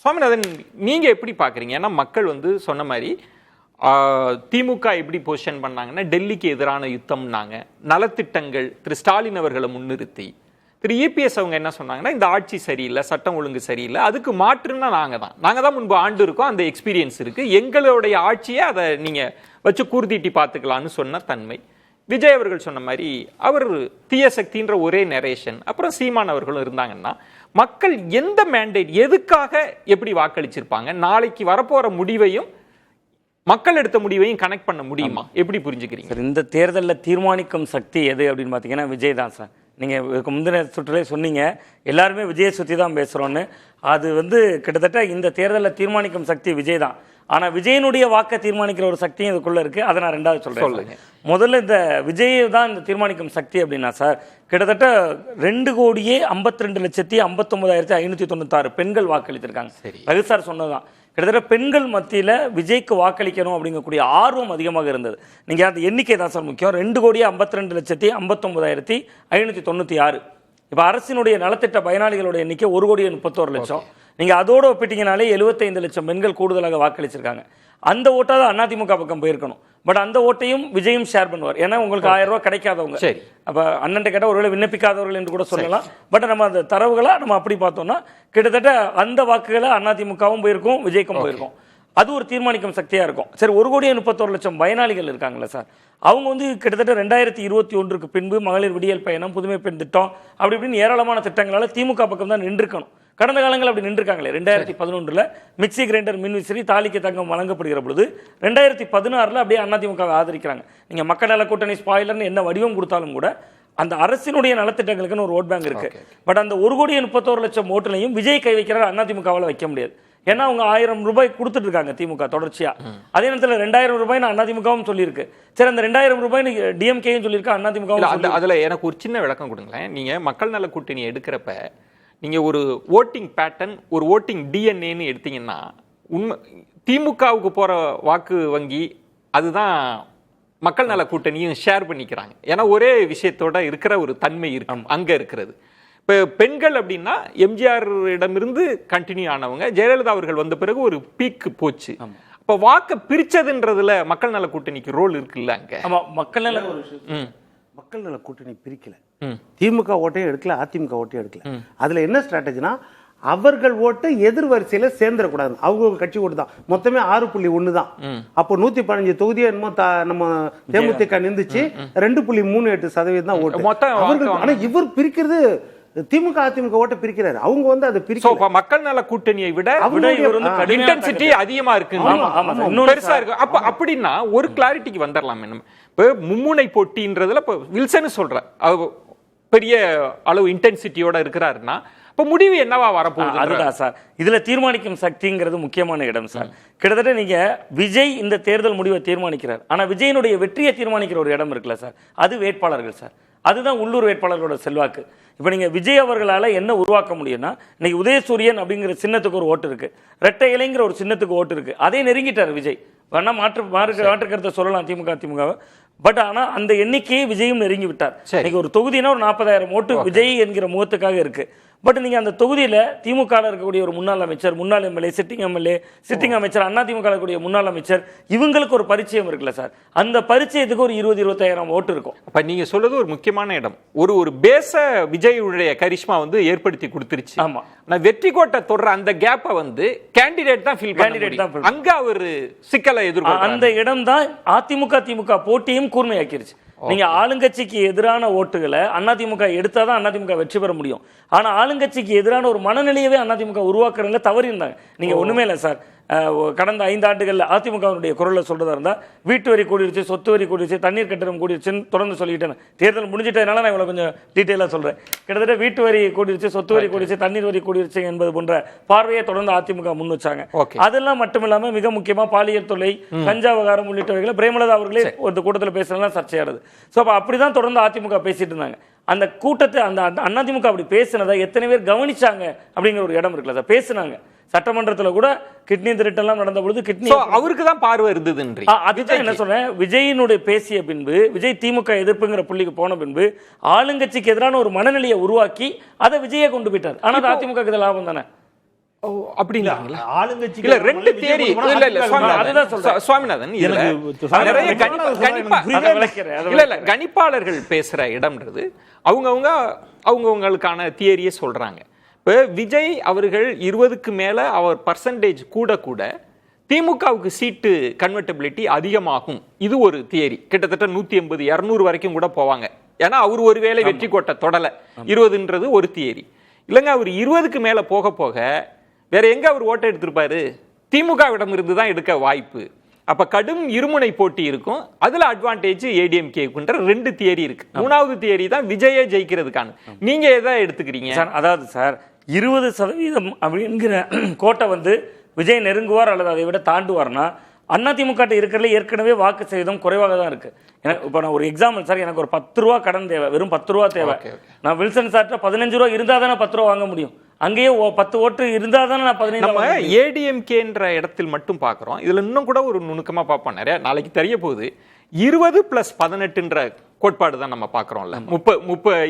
சுவாமிநாதன், நீங்க எப்படி பாக்குறீங்க? ஏன்னா மக்கள் வந்து சொன்ன மாதிரி திமுக எப்படி பொசிஷன் பண்ணாங்கன்னா டெல்லிக்கு எதிரான யுத்தம்னாங்க, நலத்திட்டங்கள் திரு ஸ்டாலின் அவர்களை முன்னிறுத்தி. திரு இபிஎஸ் அவங்க என்ன சொன்னாங்கன்னா இந்த ஆட்சி சரியில்லை, சட்டம் ஒழுங்கு சரியில்லை, அதுக்கு மாற்றுன்னா நாங்க தான் முன்பு ஆண்டு இருக்கோம், அந்த எக்ஸ்பீரியன்ஸ் இருக்கு, எங்களுடைய ஆட்சியை அதை நீங்க வச்சு கூர்தீட்டி பார்த்துக்கலான்னு சொன்ன தன்மை. விஜய் அவர்கள் சொன்ன மாதிரி அவர் தீய சக்தின்ற ஒரே நரேஷன். அப்புறம் சீமான் அவர்களும் இருந்தாங்கன்னா மக்கள் எந்த மேண்டேட் எதுக்காக எப்படி வாக்களிச்சிருப்பாங்க? நாளைக்கு வரப்போற முடிவையும் மக்கள் எடுத்த முடிவையும் கனெக்ட் பண்ண முடியுமா? எப்படி புரிஞ்சுக்கிறீங்க சார்? இந்த தேர்தலில் தீர்மானிக்கும் சக்தி எது அப்படின்னு பார்த்தீங்கன்னா விஜய் தான் சார். நீங்கள் முந்தின சுற்றுலே சொன்னீங்க எல்லாருமே விஜயை சுற்றி தான் பேசுகிறோன்னு. அது வந்து கிட்டத்தட்ட இந்த தேர்தலில் தீர்மானிக்கும் சக்தி விஜய் தான். ஆனால் விஜயனுடைய வாக்கை தீர்மானிக்கிற ஒரு சக்தியும் இதுக்குள்ளே இருக்குது. அதை நான் ரெண்டாவது சொல்கிறேன். முதல்ல இந்த விஜய் தான் இந்த தீர்மானிக்கும் சக்தி அப்படின்னா சார், கிட்டத்தட்ட 2,52,59,596 பெண்கள் வாக்களித்திருக்காங்க. ரகு சார் சொன்னதுதான். கிட்டத்தட்ட பெண்கள் மத்தியில் விஜய்க்கு வாக்களிக்கணும் அப்படிங்கக்கூடிய ஆர்வம் அதிகமாக இருந்தது. நீங்கள் அந்த எண்ணிக்கை தான் சார் முக்கியம். 2,52,59,596. இப்போ அரசினுடைய நலத்திட்ட பயனாளிகளுடைய எண்ணிக்கை 1,31,00,000. நீங்கள் அதோடு ஒப்பிட்டீங்கனாலே 75 லட்சம் பெண்கள் கூடுதலாக வாக்களிச்சிருக்காங்க. அந்த ஓட்டாக தான் அதிமுக பக்கம் போயிருக்கணும். பட் அந்த ஓட்டையும் விஜயும் ஷேர் பண்ணுவார். ஏன்னா உங்களுக்கு 1000 ரூபா கிடைக்காதவங்க, அப்போ அண்ணன் கேட்டால் ஒருவேளை விண்ணப்பிக்காதவர்கள் என்று கூட சொல்லலாம். பட் நம்ம அந்த தரவுகளை நம்ம அப்படி பார்த்தோம்னா கிட்டத்தட்ட அந்த வாக்குகளை அதிமுகவும் போயிருக்கும், விஜய்க்கும் போயிருக்கும். அது ஒரு தீர்மானிக்கும் சக்தியாக இருக்கும். சரி, 1,31,00,000 பயனாளிகள் இருக்காங்களே சார், அவங்க வந்து கிட்டத்தட்ட 2021 பின்பு மகளிர் விடியல் பயணம், புதுமை பெண் திட்டம், அப்படி இப்படின்னு ஏராளமான திட்டங்களால் திமுக பக்கம் தான் நின்றுக்கணும். கடந்த காலங்கள் அப்படி நின்றுருக்காங்களே. 2011 மிக்சி கிரைண்டர், மின்விசிறி, தாலிக்கு தங்கம் வழங்கப்படுகிற பொழுது 2016 அப்படியே அதிமுகவை ஆதரிக்கிறாங்க. நீங்கள் மக்கள் நல கூட்டணி ஸ்பாயிலர்னு என்ன வடிவம் கொடுத்தாலும் கூட அந்த அரசினுடைய நலத்திட்டங்களுக்குன்னு ஒரு ஓட் பேங்க் இருக்கு. பட் அந்த 1,31,00,000 ஓட்டுலையும் விஜய் கை வைக்கிறார், அதிமுகவால் வைக்க முடியாது. ஏன்னா அவங்க 1000 ரூபாய் கொடுத்துட்டு இருக்காங்க திமுக தொடர்ச்சியா. அதே நேரத்தில் 2000 ரூபாய் அதிமுகவும் சொல்லியிருக்கு. சரி, அந்த 2000 ரூபாய் டிஎம்கேயும் சொல்லியிருக்கு, அதிமுகவும். அதுல எனக்கு ஒரு சின்ன விளக்கம் கொடுங்களேன். நீங்க மக்கள் நல கூட்டணி எடுக்கிறப்ப நீங்க ஒரு ஓட்டிங் பேட்டர்ன், ஒரு ஓட்டிங் டிஎன்ஏன்னு எடுத்தீங்கன்னா உண்மை திமுகவுக்கு போற வாக்கு வங்கி அதுதான் மக்கள் நல கூட்டணியும் ஷேர் பண்ணிக்கிறாங்க. ஏன்னா ஒரே விஷயத்தோட இருக்கிற ஒரு தன்மை இருக்கு அங்க இருக்கிறது. இப்போ பெண்கள் அப்படின்னா எம்ஜிஆர் இடமிருந்து கண்டினியூ ஆனவங்க, ஜெயலலிதா அவர்கள் வந்த பிறகு ஒரு பீக்கு போச்சு. இப்போ வாக்கை பிரிச்சதுன்றதுல மக்கள் நல கூட்டணிக்கு ரோல் இருக்குல்ல அங்க? ஆமா, மக்கள் நல கூட்டணி பிரிக்கல. திமுக ஓட்டையும் எடுக்கல, அதிமுக ஓட்டையும் எடுக்கல. அதுல என்ன ஸ்ட்ராட்டஜினா, அவர்கள் ஓட்டு எதிர் வரிசையில சேர்ந்துடக்கூடாது. அவங்க கட்சி ஓட்டு தான் மொத்தமே 6.1 தான். அப்போ 115 தொகுதியை என்னமோ நம்ம தேமுதிக நின்றுச்சு. 2.38% தான் ஓட்டு அவர்கள். ஆனா இவர் பிரிக்கிறது திமுக அதிமுக ஓட்ட பிரிக்கிறாரு. அவங்க வந்து அதை பிரிக்க மக்கள் நல கூட்டணியை விட இன்டென்சிட்டி அதிகமா இருக்கு, பெருசா இருக்கு. அப்ப அப்படின்னா ஒரு கிளாரிட்டிக்கு வந்துடலாம். இப்ப மும்முனை போட்டின்றதுல இப்ப வில்சன் சொல்ற பெரிய அளவு இன்டென்சிட்டியோட இருக்கிறாருன்னா இப்ப முடிவு என்னவா வரப்போகுது? அதுதான் சார், இதுல தீர்மானிக்கும் சக்திங்கிறது முக்கியமான இடம் சார். கிட்டத்தட்ட நீங்க விஜய் இந்த தேர்தல் முடிவை தீர்மானிக்கிறார். ஆனா விஜயனுடைய வெற்றியை தீர்மானிக்கிற ஒரு இடம் இருக்குல்ல சார், அது வேட்பாளர்கள் சார். அதுதான் உள்ளூர் வேட்பாளர்களோட செல்வாக்கு. இப்போ நீங்கள் விஜய் அவர்களால் என்ன உருவாக்க முடியும்னா, இன்னைக்கு உதயசூரியன் அப்படிங்கிற சின்னத்துக்கு ஒரு ஓட்டு இருக்கு, ரெட்டை இலைங்கிற ஒரு சின்னத்துக்கு ஓட்டு இருக்கு. அதே நெருங்கிட்டார் விஜய். வேணா மாற்று கருத்தை சொல்லலாம் திமுக. பட் ஆனால் அந்த எண்ணிக்கையை விஜயும் நெருங்கி விட்டார். இன்னைக்கு ஒரு தொகுதினா ஒரு 40,000 ஓட்டு விஜய் என்கிற முகத்துக்காக இருக்கு. பட் நீங்கள் அந்த தொகுதியில் திமுக இருக்கக்கூடிய ஒரு முன்னாள் அமைச்சர், முன்னாள் எம்எல்ஏ, சிட்டிங் அமைச்சர், அதிமுக இருக்கக்கூடிய முன்னாள் அமைச்சர், இவங்களுக்கு ஒரு பரிச்சயம் இருக்குல்ல சார். அந்த பரிச்சயத்துக்கு ஒரு 20,000-25,000 ஓட்டு இருக்கும். அப்ப நீங்க சொல்றது ஒரு முக்கியமான இடம். ஒரு பேச விஜயுடைய கரிஷ்மா வந்து ஏற்படுத்தி கொடுத்துருச்சு. ஆமா, நான் வெற்றி கோட்டை தொடர அந்த கேப்பை வந்து கேண்டிடேட் தான் அங்க ஒரு சிக்கலை எதிர்கொள்றாங்க. அந்த இடம் தான் அதிமுக திமுக போட்டியும் கூர்மையாக்கிருச்சு. நீங்க ஆளுங்கட்சிக்கு எதிரான ஓட்டுகளை அதிமுக எடுத்தாதான் அதிமுக வெற்றி பெற முடியும். ஆனா ஆளுங்கட்சிக்கு எதிரான ஒரு மனநிலையவே அதிமுக உருவாக்குறதுல தவறி இருந்தாங்க. நீங்க ஒண்ணுமே இல்லை சார், கடந்த 5 ஆண்டுகளில் அதிமுகவுடைய குரலை சொல்றதா இருந்தா வீட்டு வரி கூடிருச்சு, சொத்து வரி கூடிருச்சு, தண்ணீர் கட்டணம் கூடிருச்சுன்னு தொடர்ந்து சொல்லிக்கிட்டேன். தேர்தல் முடிஞ்சிட்டதுனால நான் இவ்வளவு கொஞ்சம் டீட்டெயிலாக சொல்றேன். கிட்டத்தட்ட வீட்டு வரி கூடிருச்சு, சொத்து வரி கூடிருச்சு, தண்ணீர் வரி கூடிருச்சு என்பது போன்ற பார்வையை தொடர்ந்து அதிமுக முன் வச்சாங்க. அதெல்லாம் மட்டுமில்லாம மிக முக்கியமா பாலியல் தொல்லை, கஞ்சா விவகாரம் உள்ளிட்டவைகளை பிரேமலதா அவர்களே ஒரு கூட்டத்தில் பேசுறதுலாம் சர்ச்சையாடுது. ஸோ அப்போ அப்படிதான் தொடர்ந்து அதிமுக பேசிட்டு இருந்தாங்க. அந்த கூட்டத்தை அந்த அதிமுக அப்படி பேசினதை எத்தனை பேர் கவனிச்சாங்க அப்படிங்கிற ஒரு இடம் இருக்குல்ல சார். பேசினாங்க சட்டமன்றத்தில் கூட கிட்னி திருட்டெல்லாம் நடந்த பொழுது கிட்னி அவருக்கு தான் பார்வை இருந்தது. அதுதான் என்ன சொல்றேன், விஜயினுடைய பேசிய பின்பு, விஜய் திமுக எதிர்ப்புங்கிற புள்ளிக்கு போன பின்பு ஆளுங்கட்சிக்கு எதிரான ஒரு மனநிலையை உருவாக்கி அதை விஜயை கொண்டு போயிட்டார். ஆனால் அதிமுக லாபம் தானே. ஓ அப்படிங்களா? ஆளுங்கட்சி இல்ல ரெண்டு தியரி இல்ல சுவாமிநாதன் இதுல நிறைய கணிப்பாளர்கள் பேசுற இடம்ன்றது அவங்கவுங்களுக்கான தியரியே சொல்றாங்க. இப்போ விஜய் அவர்கள் 20க்கு மேல அவர் பர்சன்டேஜ் கூட திமுகவுக்கு சீட்டு கன்வெர்டபிலிட்டி அதிகமாகும். இது ஒரு தியரி. கிட்டத்தட்ட 180 200 வரைக்கும் கூட போவாங்க. ஏன்னா அவர் ஒருவேளை வெற்றி கோட்டை தொடல 20ன்றது ஒரு தியரி. இல்லைங்க அவர் 20க்கு மேல போக வேற எங்க அவர் ஓட்டை எடுத்திருப்பாரு? திமுகவிடம் இருந்து தான் எடுக்க வாய்ப்பு. அப்ப கடும் இருமுனை போட்டி இருக்கும். அதுல அட்வான்டேஜ் ஏடிஎம்கேக்குன்ற ரெண்டு தியரி இருக்கு. மூணாவது தியரி தான் விஜயை ஜெயிக்கிறதுக்கான. நீங்க எதை எடுத்துக்கிறீங்க? அதாவது சார் 20% அப்படிங்கிற கோட்டை வந்து விஜய் நெருங்குவார் அல்லது அதை விட தாண்டுவார்னா அதிமுக இருக்கிறதுல ஏற்கனவே வாக்கு சதவீதம் குறைவாக தான் இருக்கு. இப்போ நான் ஒரு எக்ஸாம்பிள் சார், எனக்கு ஒரு 10 ரூபா கடன் தேவை, வெறும் 10 ரூபா தேவை. நான் வில்சன் சார்ட்ட 15 ரூபா இருந்தா தானே 10 ரூபா வாங்க முடியும். அங்கேயே 10 ஓட்டு இருந்தா தானே நான் 15. நம்ம ஏடிஎம்கேன்ற இடத்தில் மட்டும் பார்க்குறோம். இதுல இன்னும் கூட ஒரு நுணுக்கமா பார்ப்போம். நிறைய நாளைக்கு தெரிய போகுது. 20+18ன்ற கோட்பாடு தான் நம்ம பார்க்குறோம்ல.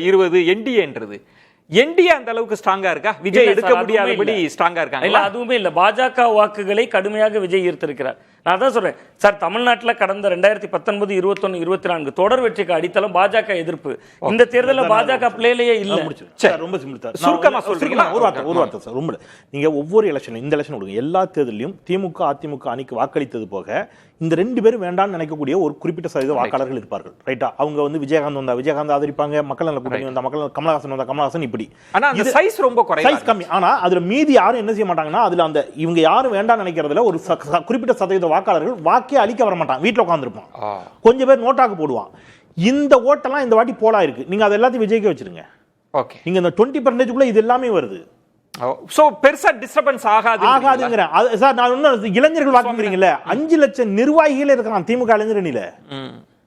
20 என்டிஏன்றது. என்டிஏ அந்த அளவுக்கு ஸ்ட்ராங்கா இருக்கா? விஜய் எடுக்க முடியாதபடி ஸ்ட்ராங்கா இருக்காங்க? இல்ல அதுவுமே இல்ல. பாஜக வாக்குகளை கடுமையாக விஜய் ஈர்த்திருக்கிறார். நான் தான் சொல்றேன் சார், தமிழ்நாட்டில் கடந்த 2019, 21, 24 தொடர் வெற்றிக்கு அடித்தளம் பாஜக எதிர்ப்பு. இந்த தேர்தலில் பாஜக பிளேலையே இல்ல. ரொம்ப சிம்பிள். சுருக்கமா சொல்றீங்களா? ஒரு வார்த்தை சார். ரொம்ப நீங்க ஒவ்வொரு எலெக்ஷன், இந்த எலெக்ஷன் கொடுங்க, எல்லா தேர்தலையும் திமுக அதிமுக அணிக்கு வாக்களித்தது போக இந்த ரெண்டு பேரும் வேண்டாம்னு நினைக்கக்கூடிய ஒரு குறிப்பிட்ட சதவீத வாக்காளர்கள் இருப்பார்கள். ரைட்டா? அவங்க வந்து விஜயகாந்த் வந்தா விஜயகாந்த் ஆதரிப்பாங்க, மக்கள் நல கூட்டணி வந்தா மக்கள், கமலஹாசன் வந்தா கமலஹாசன், இப்படி. ஆனா அந்த சைஸ் ரொம்ப குறைவா, சைஸ் கம்மி. ஆனா அதுல மீதி யாரும் என்ன செய்ய மாட்டாங்கன்னா, அதுல அந்த இவங்க யாரும் வேண்டாம்னு நினைக்கிறதுல ஒரு குறிப்பிட்ட சதவீத வாக்காளர்கள் வாக்கே அளிக்க வர மாட்டான், வீட்டுல உட்காந்துருப்பான். கொஞ்சம் பேர் நோட்டாக்கு போடுவான். இந்த ஓட்டெல்லாம் இந்த வாட்டி போலா இருக்கு. நீங்க அது எல்லாத்தையும் விஜய்க்கே வச்சிருங்க. ஓகே, நீங்க இந்த 20% இது எல்லாமே வருது. சோ பெருசா டிஸ்டர்பன்ஸ் ஆகாதுங்கற. சார் நான் இன்னும் இளைஞர்கள் வாக்குறீங்கல்ல, 5 லட்சம் நிர்வாகிகளே இருக்கான் திமுக இளைஞர் அணியில.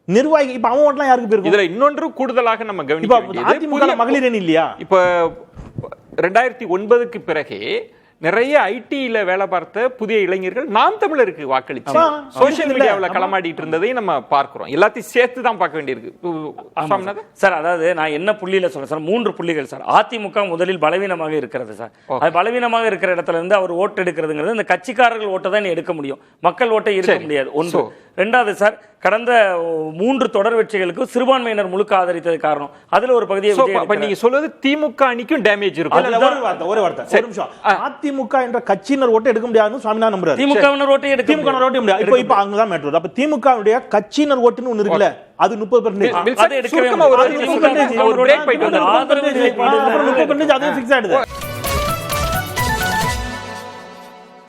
நிர்வாகி இப்ப அவன் ஓட்டலாம் யாருக்கு போயிருக்கு? இதுல இன்னொன்று கூடுதலாக நம்ம கவனிக்க வேண்டியது அதிமுக மகளிர் அணி இல்லையா? இப்ப 2009க்கு பிறகு நிறைய ஐடில வேலை பார்த்த புதிய இளைஞர்கள் நாம் தமிழருக்கு வாக்களிச்சு சோசியல் மீடியாவில் களமாடிட்டு இருந்ததை நம்ம பார்க்கிறோம். எல்லாத்தையும் சேர்த்து தான் பார்க்க வேண்டியிருக்கு சார். அதாவது நான் என்ன புள்ளியில சொல்றேன் சார், 3 புள்ளிகள் சார். அதிமுக முதலில் பலவீனமாக இருக்கிறது சார். அது பலவீனமாக இருக்கிற இடத்துல இருந்து அவர் ஓட்டு எடுக்கிறதுங்கிறது இந்த கட்சிக்காரர்கள் ஓட்டை தான் எடுக்க முடியும், மக்கள் ஓட்டை இருக்க முடியாது. ஒன்று. ரெண்டாவது சார், கடந்த 3 தொடர் வெற்றிகளுக்கு சிறுபான்மையினர் முழுக்க ஆதரித்தது காரணம். அதுல ஒரு பகுதியை நீங்க சொல்வது திமுக அணிக்கும் டேமேஜ் இருக்கும். ஒரு வார்த்தை. அதிமுக என்ற கட்சியினர் ஓட்டு எடுக்க முடியாதுன்னு சுவாமிநாதன் நம்புறாரு. திமுகவினர் ஓட்டை எடுக்க முடியாது. இப்போ அங்கதான் மேட்டர். அப்ப திமுகவுடைய கட்சியினர் ஓட்டுன்னு ஒண்ணு இருக்குல்ல, அது 30%. அது எடுக்கவே முடியாது. அது ஃபிக்ஸ் ஆயிடுது.